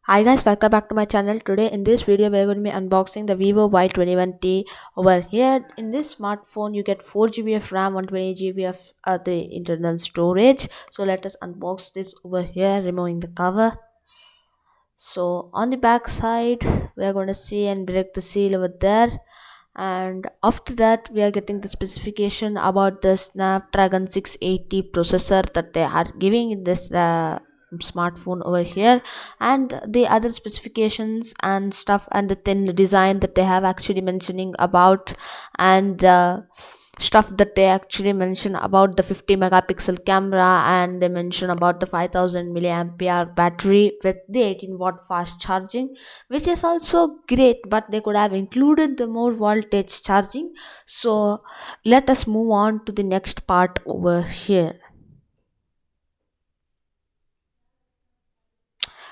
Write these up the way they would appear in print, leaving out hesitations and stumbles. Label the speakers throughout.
Speaker 1: Hi guys, welcome back to my channel. Today in this video we are going to be unboxing the Vivo Y21T. Over here in this smartphone you get 4 GB of RAM, 120 GB of the internal storage. So let us unbox this over here, removing the cover. So on the back side we are going to see and break the seal over there, and after that we are getting the specification about the Snapdragon 680 processor that they are giving in this smartphone over here, and the other specifications and stuff, and the thin design that they have actually mentioning about, and the stuff that they actually mention about the 50 megapixel camera, and they mention about the 5000 milliampere battery with the 18-watt fast charging, which is also great, but they could have included the more voltage charging. So let us move on to the next part over here.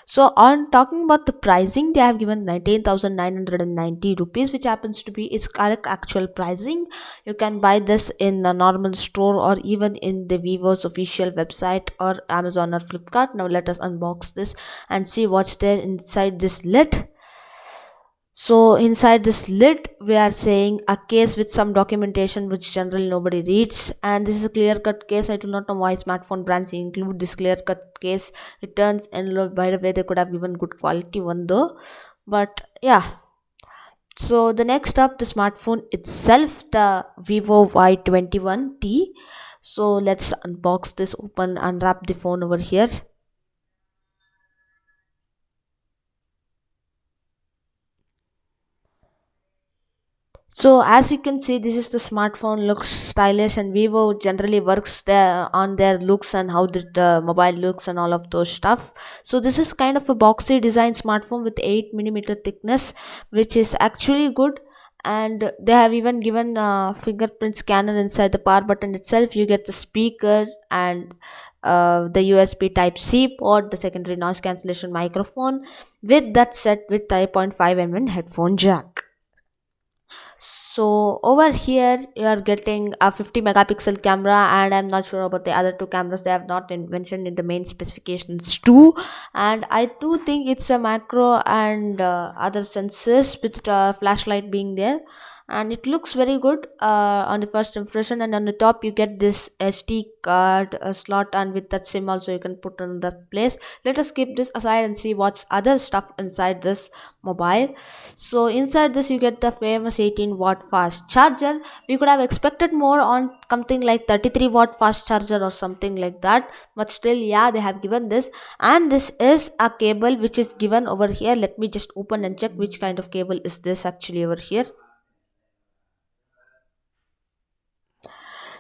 Speaker 1: So on talking about the pricing, they have given 19,990 rupees, which happens to be its correct actual pricing. You can buy this in a normal store or even in the Vivo's official website or Amazon or Flipkart. Now let us unbox this and see what's there inside this lid. So inside this lid we are saying a case with some documentation which generally nobody reads, and this is a clear cut case. I do not know why smartphone brands include this clear cut case. Returns and by the way they could have given good quality one though, but yeah. So the next up, the smartphone itself, the Vivo Y21T. So let's unbox this, open, unwrap the phone over here. So as you can see, this is the smartphone, looks stylish, and Vivo generally works there on their looks and how the mobile looks and all of those stuff. So this is kind of a boxy design smartphone with 8 mm thickness, which is actually good. And they have even given a fingerprint scanner inside the power button itself. You get the speaker and the USB Type C port, the secondary noise cancellation microphone with that set with 3.5 mm headphone jack. So over here you are getting a 50 megapixel camera, and I'm not sure about the other two cameras. They have not mentioned in the main specifications too, and I do think it's a macro and other sensors with flashlight being there, and it looks very good on the first impression. And on the top you get this SD card slot, and with that SIM also you can put on that place. Let us keep this aside and see what's other stuff inside this mobile. So inside this you get the famous 18-watt fast charger. We could have expected more on something like 33-watt fast charger or something like that, but still yeah, they have given this. And this is a cable which is given over here. Let me just open and check which kind of cable is this actually over here.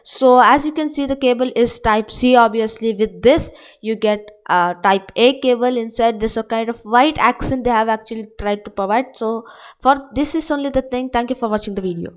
Speaker 1: So as you can see, the cable is type C. Obviously with this you get a type A cable inside. This a kind of white accent they have actually tried to provide. So for this is only the thing. Thank you for watching the video.